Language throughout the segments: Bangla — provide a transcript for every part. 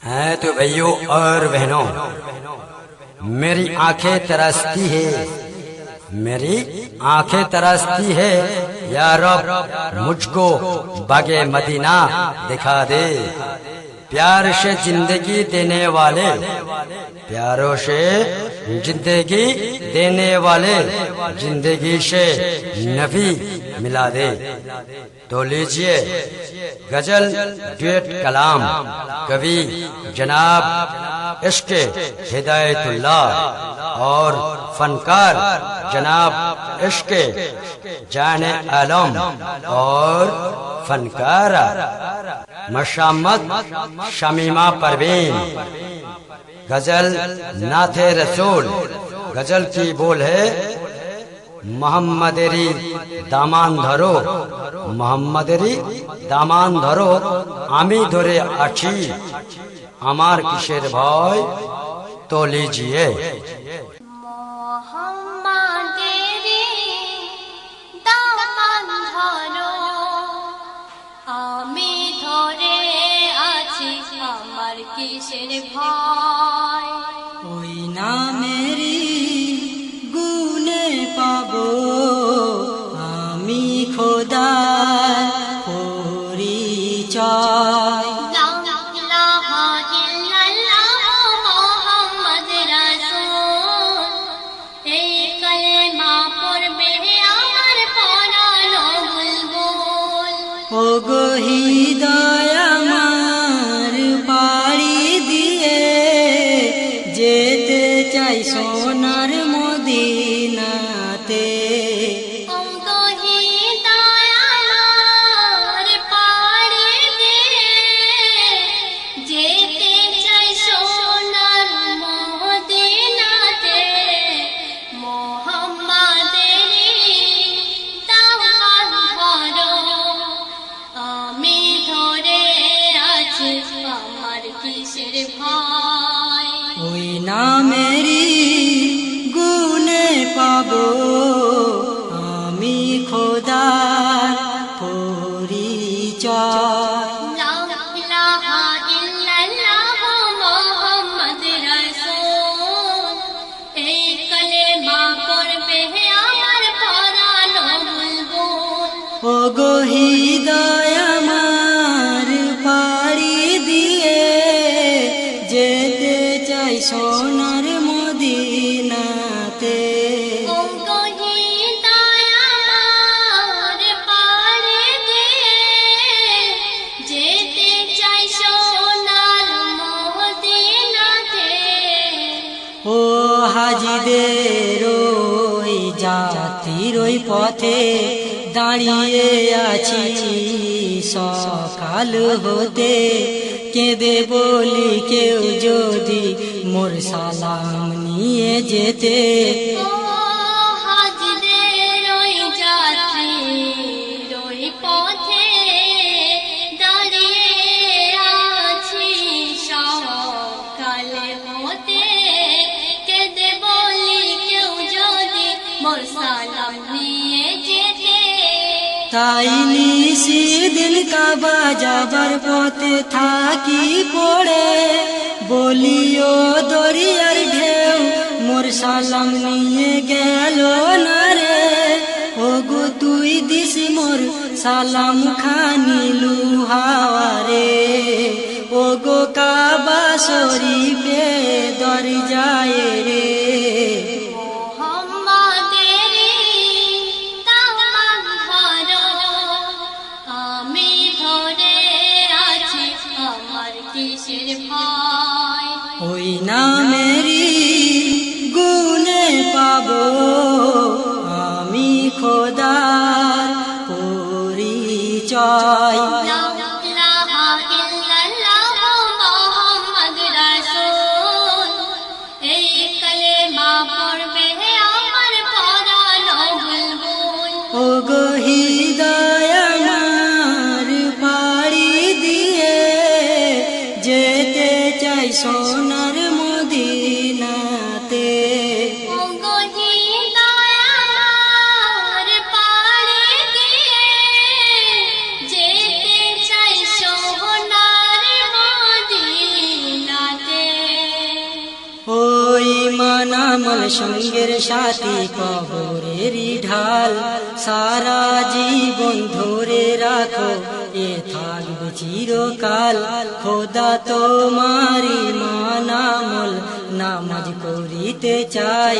हैं तो भाइयों और बहनों, मेरी आंखें तरसती है, मेरी आंखें तरसती है, या रब मुझको बागे मदीना दिखा दे। प्यार से जिंदगी देने वाले, प्यारों से जिंदगी देने वाले, जिंदगी से नबी मिला दे। तो लीजिए गजल ड्यूएट कलाम कवि जनाब इश्क हिदायतुल्लाह और फनकार जनाब इश्क जाने आलम और फनकारा मशामत शमीमा परवीन। गजल नाथे रसूल। गजल की बोल है मोहम्मदेरी दामान धरो, मोहम्मदेरी दामान धरो, आमी धरे आছি আমার কিসের ভয়, তো लीजिए। কিসের ভয়, ওই নামেরই গুণে পাবো আমি খোদার পরিচয়। ও গো হৃদয় আমার পাড়ি দিয়ে যেতে চাই সোনার মদিনাতে। ও গো হৃদয় আমার পাড়ি দিয়ে যেতে চাই সোনার মদিনাতে। মোহাম্মদেরই দামান ধরো, আমি ধরে আছি আমার কিসের ভয়, ওই নামেরই গুণে পাবো আমি খোদার পরিচয়। এই কালেমা পড়বে আমার পরানো বুলবুল। ও গো হৃদয় আমার পাড়ি দিয়ে যেতে চাই সোনার মদিনাতে। ও গো হৃদয় আমার পাড়ি দিয়ে যেতে চাই সোনার মদিনাতে। ও হাজিদের ওই জাতির ওই পথে দাঁড়িয়ে আছি সকাল হতে। কেঁদে বলি কেউ যদি মোর সালাম নিয়ে যেতে। ও হাজিদের ওই জাতির ওই পথে দাঁড়িয়ে আছি সকাল হতে। কেঁদে বলি কেউ যদি মোর সালাম নিয়ে যেতে। তাই নিশিদিন কাবা যাবার পথে থাকি পড়ে বলিও দরিয়ার ঢেউ মোর সালাম নিয়ে গেল না রে। ও গো তুই দিস মোর সালাম খানি লুহাওয়ারে। ও গো কাবা শরীফে দরজায় রে। কিসের ভয়, ওই নামেরই গুণে পাবো আমি খোদার পরিচয়। এই কালেমা পড়বে আমার পরানো বুলবুল। ও গো হৃদয় আমার পাড়ি দিয়ে যেতে চাই সোনার মদিনাতে। ও গো হৃদয় আমার পাড়ি দিয়ে যেতে চাই সোনার মদিনাতে। সঙ্গের সাথী কবরেরই ঢাল, সারা জীবন ধরে রাখো এ থাকবে চিরকাল। খোদা তোমারি মানামল নামাজ করিতে চাই,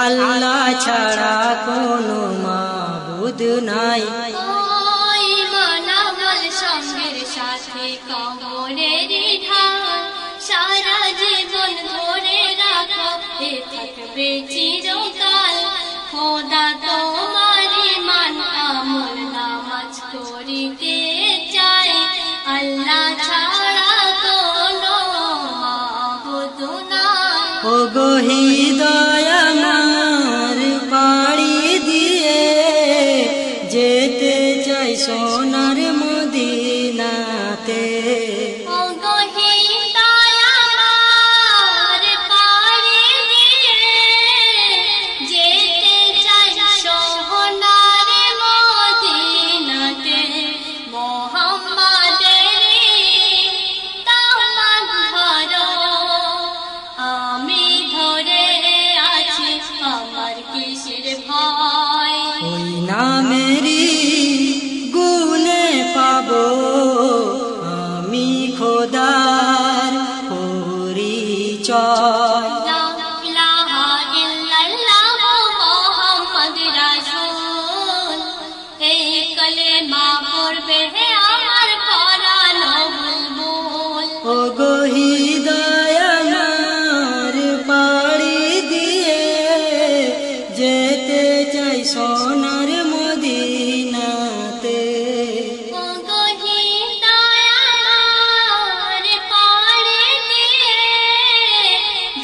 আল্লাহ ছাড়া কোনো মাবুদ নাই। ওই মানামল সঙ্গের সাথে কবরের ঢাল, সারা জীবন ধরে রাখো এ থাকবে চিরকাল। খোদা তোমারি মান আমল নামাজ করিতে চাই, আল্লাহ ছাড়া কোনো মাবুদ নাই। ও গো হৃদয় আমার পাড়ি দিয়ে যেতে চাই সোনার মদিনাতে। ও গো হৃদয় আমার পাড়ি দিয়ে যেতে চাই সোনার মদিনাতে। মোহাম্মদেরই দামান ধরো, আমি ধরে আছি, আমার কিসের ভয়। ওই নামেরই গুণে পাবো আমি খোদার পরিচয়। লা ইলাহা ইল্লাল্লাহ মুহাম্মদ রাসূল, এই কালেমা পড়বে আমার পরাণ বুলবুল। ও গো হৃদয় আমার পাড়ি দিয়ে যেতে চাই সোনার মদিনাতে। ও গো হৃদয় আমার পাড়ি দিয়ে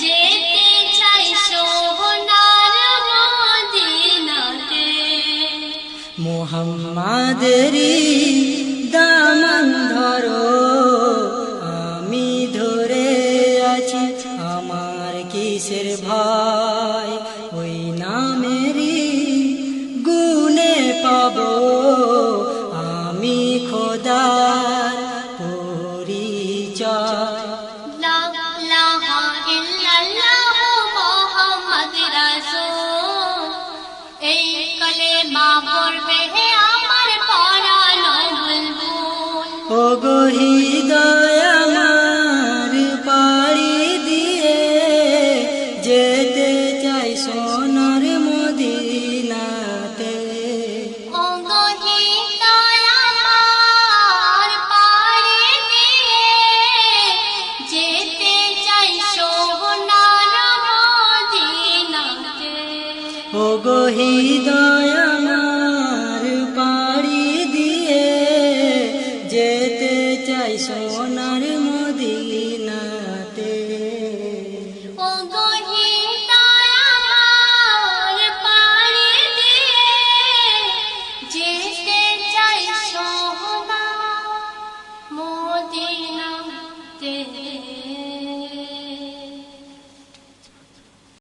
যেতে চাই সোনার মদিনাতে। মুহাম্মাদেরই দামান ধরো, আমি ধরে আছি, আমার কিসের ভয়। ওই নামেরই গুণে পাবো আমি খোদার পরিচয়। লা ইলাহা ইল্লাল্লাহ মুহাম্মদ রাসূল, এই কালেমা পড়বে আমার পরাণ বুলবুল। ও গো হৃদয় আমার পাড়ি দিয়ে যেতে চাই সোনার মদিনাতে। ও গো হৃদয় আমার পাড়ি দিয়ে যেতে চাই সোনার মদিনাতে। ও গো হৃদয়